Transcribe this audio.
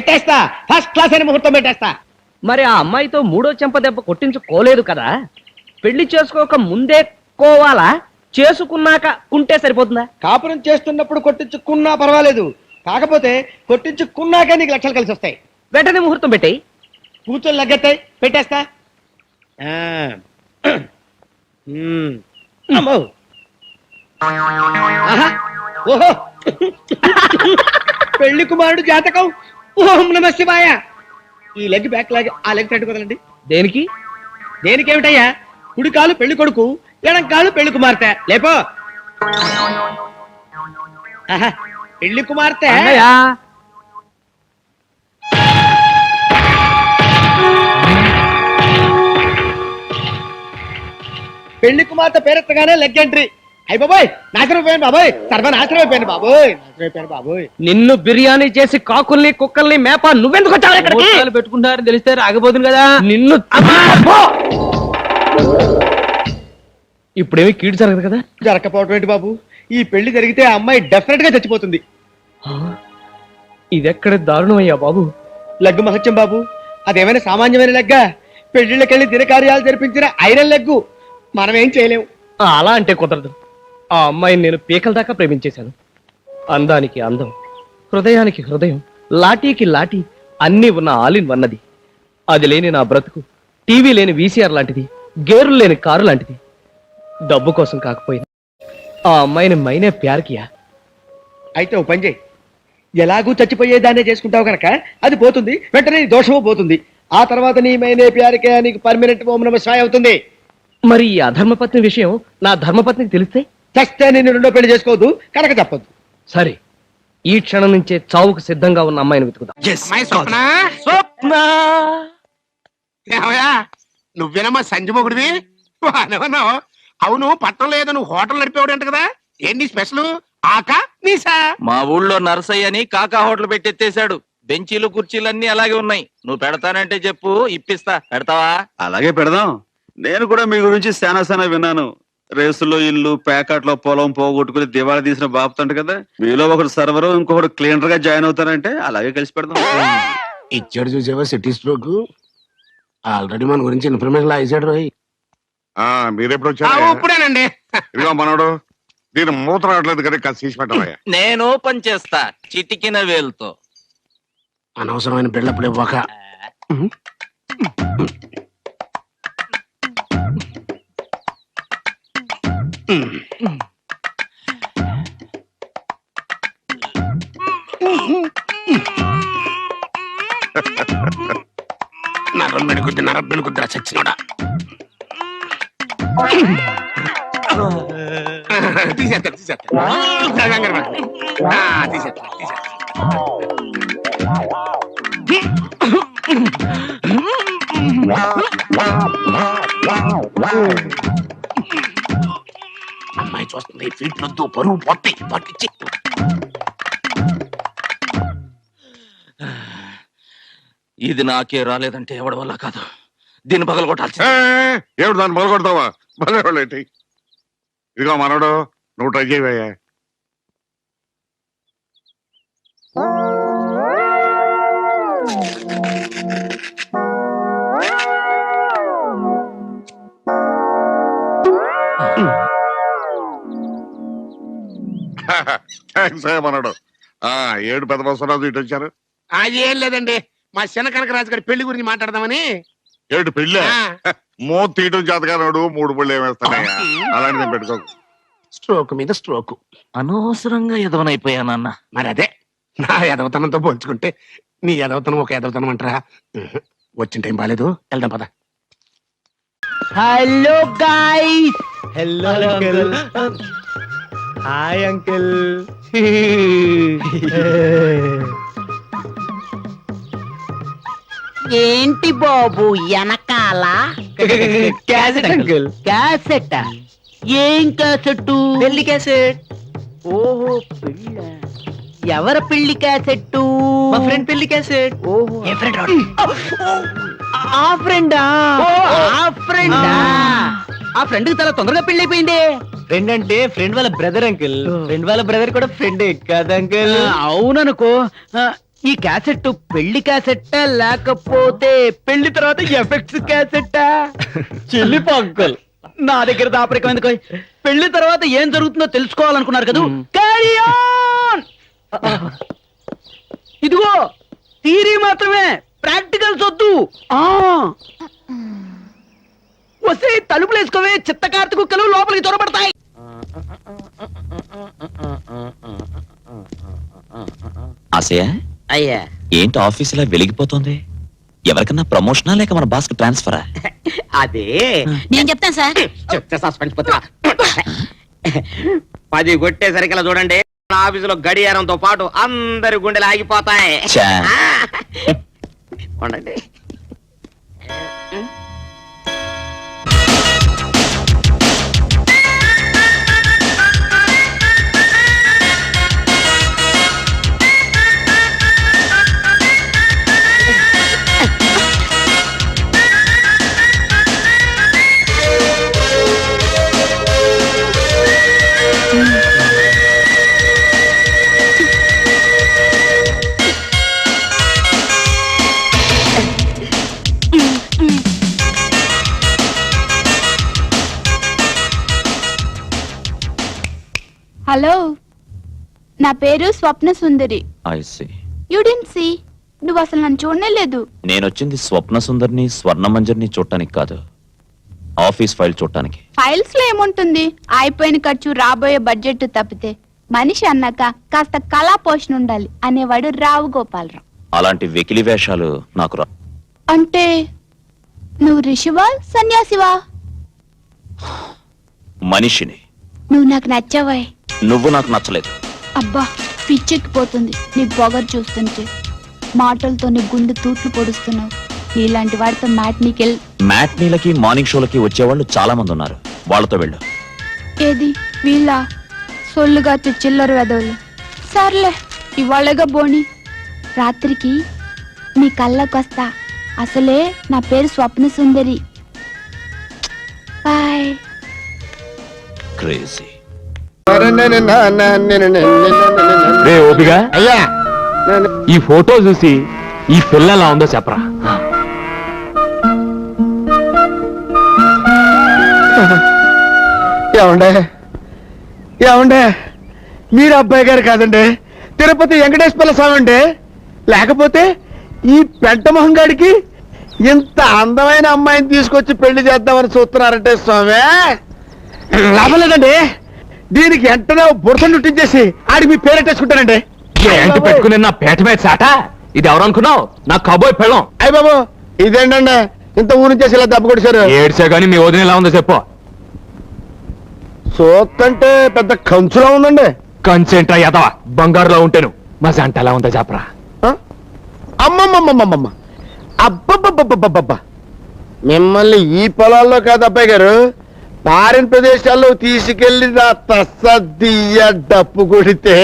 పెట్టేస్తా, first class అయిన ముహూర్తం పెట్టేస్తా. మరి ఆ అమ్మాయితో మూడో చెంప దెబ్బ కొట్టించుకోలేదు కదా, పెళ్లి చేసుకోక ముందే కోవాలా, చేసుకున్నాక కుంటే సరిపోతుందా? కాపురం చేస్తున్నప్పుడు కొట్టించుకున్నా పర్వాలేదు, కాకపోతే కొట్టించుకున్నాకే నీకు లక్షలు కలిసి వస్తాయి. వెంటనే ముహూర్తం పెట్టాయి. కూర్చొని లగ్గెత్తాయి, పెట్టేస్తా. అమ్మో, ఆహా, ఓహో, పెళ్లి కుమారుడు జాతకం. ఓం నమ శివాయ. ఈ లెగ్ బ్యాక్ లాగే ఆ లెగ్ ఫ్రంట్ కుదరండి. దేనికి? దేనికేమిటయ్యా, కుడి కాలు పెళ్లి కొడుకు, ఎడం కాలు పెళ్లి కుమార్తె. లేపో. ఆహా, పెళ్లి కుమార్తె. పెళ్లి కుమార్తె పేరెత్తగానే లెగ్ ఎంట్రీ. అయ్యి బాబోయ్, నాశనం అయిపోయాను బాబోయ్, సర్వనాశనం అయిపోయాను బాబోయ్, నాశనం అయిపోయాను బాబోయ్. నిన్ను బిర్యానీ చేసి కాకుల్ని కుక్కల్ని మేప నువ్వెందుకు వచ్చావు ఇక్కడికి? పెట్టుకుంటారని తెలిస్తే ఆగిపోతుంది కదా. నిన్ను ఇప్పుడేమి కీడు జరగదు కదా? జరగకపోవటం ఏంటి బాబు, ఈ పెళ్లి జరిగితే ఆ అమ్మాయి డెఫినెట్ గా చచ్చిపోతుంది. ఇదెక్కడ దారుణమయ్యా బాబు. లగ్గు మహత్యం బాబు, అదేమైనా సామాన్యమైన లెగ్గా? పెళ్లిళ్ళకెళ్లి దినకార్యాలు జరిపించిన ఐరన్ లెగ్గు, మనం ఏం చేయలేము. అలా అంటే కుదరదు. ఆ అమ్మాయిని నేను పీకల దాకా ప్రేమించేశాను. అందానికి అందం, హృదయానికి హృదయం, లాఠీకి లాఠీ అన్నీ ఉన్న ఆలిన్ వన్నది. అది లేని నా బ్రతుకు టీవీ లేని వీసీఆర్ లాంటిది, గేరులు లేని కారు లాంటిది. డబ్బు కోసం కాకపోయినా ఆ అమ్మాయిని మైనే ప్యార్ కియా. అయితే ఓ పని చేయి, ఎలాగూ చచ్చిపోయేదాన్నే చేసుకుంటావు కనుక అది పోతుంది, వెంటనే నీ దోషము పోతుంది. ఆ తర్వాత నీ మైనే ప్యారికే నీకు పర్మనెంట్ ఓం నమః శివాయ అవుతుంది. మరి ఈ అధర్మపత్ని విషయం నా ధర్మపత్నికి తెలిస్తే? చస్తే నేను రెండో పెళ్లి చేసుకోవద్దు, కనుక చెప్పొద్దు. సరే, ఈ క్షణం నుంచే చావుకు సిద్ధంగా ఉన్న అమ్మాయిని వెతుకుదాం. నువ్వేనమ్మా సంజమొగుడివి? అవును, పట్టణంలో ఏదో నువ్వు హోటల్ నడిపేవాడు అంట కదా, ఏంటి స్పెషల్? ఆకా నీసా? మా ఊళ్ళో నర్సయ్య అని కాకా హోటల్ పెట్టెత్తేశాడు. బెంచీలు కుర్చీలన్నీ అలాగే ఉన్నాయి. నువ్వు పెడతానంటే చెప్పు, ఇప్పిస్తా. పెడతావా? అలాగే పెడదాం. నేను కూడా మీ గురించి శానా విన్నాను. రేసులో ఇల్లు, ప్యాకెట్లో పొలం పోగొట్టుకుని దివాళా తీసిన బాపుతంట కదా. మీలో ఒకడు సర్వరు, ఇంకొకడు క్లీనర్ గా జాయిన్ అవుతారంటే అలాగే కలిసి పెడదాం. ఇచ్చాడు చూసావా సిటీ స్ట్రోక్? ఆల్రెడీ మన గురించి ఇన్ఫర్మేషన్ లా ఇచ్చాడు రోయ్. మీరెప్పుడు వచ్చారు? ఇప్పుడేనండి. ఇదిగో మనోడు, దీని మూత రావట్లేదు కదా, కాస్త తీసి పెట్టవయ్యా. నేను ఓపెన్ చేస్తా చిటికిన వేలుతో. అనవసరమైన బిళ్ళప్పుడు ఇవ్వక. నరబ్బెనుకుద్దిరా చచ్చినోడా. తీసేస్తా అమ్మాయి చూస్తుంది, ఫీట్ వద్దు, పరువు పోతాయి. పట్టించి ఇది నాకే రాలేదంటే ఎవడి వల్ల కాదు, దీన్ని పగల కొట్టాల్సి. ఏమిటి దాన్ని మొదలు కొడతావా? ఏంటి? ఇదిగో మనోడు, నువ్వు ట్రై చేయవయ్యా. థ్యాంక్స్ మనోడు. 7 పెద్ద బస్సు ఇటు వచ్చారు. అది ఏం లేదండి, మా చిన్న కనకరాజు గారి పెళ్లి గురించి మాట్లాడదామని. ఏడు పెళ్ళి? మూత తీయటం జాతకాడు 3 పళ్ళు ఏమేస్తానయ్యా, అలాంటిది పెట్టుకోకు. స్ట్రోక్ మీద స్ట్రోక్. అనవసరంగా ఎదవనైపోయానన్న. మరి అదే, నా ఎదవతనంతో పోల్చుకుంటే నీ ఎదవతనం ఒక ఎదవతనం అంటారా? వచ్చిన టైం బాలేదు, వెళ్దాం పద. Hello guys. Hello uncle. Hi uncle. ఏంటి బాబు వెనకాల క్యాసెట్ అంకుల్. క్యాసెట్? ఏం క్యాసెట్? పెళ్లి క్యాసెట్. ఓహో పెళ్ళ. ఎవరి పెళ్లి క్యాసెట్? మా ఫ్రెండ్ పెళ్లి క్యాసెట్. ఓహో ఏ ఫ్రెండ్? ఆ ఫ్రెండా? ఆ ఫ్రెండా? ఆ ఫ్రెండ్ కి చాలా తొందరగా పెళ్లి అయిపోయింది. ఫ్రెండ్ అంటే ఫ్రెండ్ వాళ్ళ బ్రదర్ అంకుల్. ఫ్రెండ్ వాళ్ళ బ్రదర్ కూడా ఫ్రెండే కదా అంకుల్? అవుననుకో. ఈ క్యాసెట్ పెళ్లి క్యాసెట్టా లేకపోతే పెళ్లి తర్వాత ఎఫెక్ట్స్ క్యాసెట్టా? చిల్లి పంకల్. నా దగ్గర దాపరికం ఎందుకు? పెళ్లి తర్వాత ఏం జరుగుతుందో తెలుసుకోవాలనుకున్నారు కదా, Carry on! ఇదిగో థియరీ మాత్రమే, ప్రాక్టికల్స్ వద్దు. వస్తే తలుపులు వేసుకోవే, చిత్తకార్తె కుక్కలు లోపలికి చొరబడతాయి. ఆశయ అయ్యా, ఏంటి ఆఫీస్ ఇలా వెలిగిపోతుంది? ఎవరికన్నా ప్రమోషనా లేక మన బాస్ కి ట్రాన్స్ఫరా? అదే నేను చెప్తాను సార్. చెప్తే సస్పెన్స్ పుత్ర. 10 కొట్టేసరికి చూడండి, ఆఫీసులో గడియారంతో పాటు అందరి గుండెలు ఆగిపోతాయి. ఛా. ఉండండి. హలో, నా పేరు Swapna Sundari. I see. You didn't see. నువ్వు అసలు నన్ను చూడనే లేదు. నేనొచ్చింది స్వప్న సుందరిని స్వర్ణ మంజర్ని చూడటానికి కాదు, ఆఫీస్ ఫైల్ చూడటానికి. ఫైల్స్ లో ఏముంటుంది? అయిపోయిన ఖర్చు, రాబోయే బడ్జెట్ తప్పితే మనిషి అన్నాక కాస్త కళా పోషణ ఉండాలి అనేవాడు రావు గోపాలరావు. అలాంటి వెకిలి వేషాలు నాకు రా. అంటే నువ్వు ఋషివా సన్యాసివా? మనిషిని. నువ్వు నాకు నచ్చావాయ్. నువ్వు నాకు నచ్చలేదు. అబ్బా, పిచ్చెక్కిపోతుంది నీ పొగరు చూస్తుంటే. మాటలతో నీ గుండె తూట్లు పొడుస్తున్నావు. నీలాంటి వాడితో మ్యాట్నీకెళ్ళి మ్యాట్నీలకి మార్నింగ్ షోలకి వచ్చేవాళ్ళు చాలా మంది ఉన్నారు, వాళ్ళతో వెళ్ళు. ఏది వీళ్ళ సొల్లుగా చిల్లర వెదవులు. సర్లే, ఇవాళగా బోని. రాత్రికి నీ కళ్ళకొస్తా. అసలే నా పేరు స్వప్న సుందరి. బాయ్. క్రేజీ. ఓపిగా అయ్యా, ఈ ఫోటో చూసి ఈ పిల్ల ఎలా ఉందో చెప్పరా. ఏమండే ఏమండే, మీరు అబ్బాయి గారు కాదండి, తిరుపతి వెంకటేశ్వర స్వామి అండి. లేకపోతే ఈ పెంట మొహం గాడికి ఇంత అందమైన అమ్మాయిని తీసుకొచ్చి పెళ్లి చేద్దామని చూస్తున్నారంటే స్వామి, లాభం లేదండి. దీనికి వెంటనే బుడస చుట్టించేసి ఆడికి మీ పేరెట్టేసుకుంటానండి. ఏంటి పెట్టుకుని నా పేట మీద సాట? ఇది ఎవరు అనుకున్నావు? నా కబోయ్ పెళ్ళం. అయ్య బాబు, ఇదేంటండి ఇంత ఊరి చేసి ఇలా దెబ్బ కొడిచారు? ఏడ్చా గానీ మీ వదిన ఎలా ఉందో చెప్పు. సోత్తంటే పెద్ద కంచులా ఉందండి. కన్సెంట్రా యదవా, బంగారులో ఉంటాను. మా జంట ఎలా ఉందో చెప్పరా. అమ్మమ్మమ్మమ్మమ్మ, అబ్బబ్బబ్బబ్బబ్బబ్బా, మిమ్మల్ని ఈ పొలాల్లో కాదు అబ్బాయి గారు, ఫారిన్ ప్రదేశాల్లో తీసుకెళ్లి నా తస్సదియ్య డప్పు కొడితే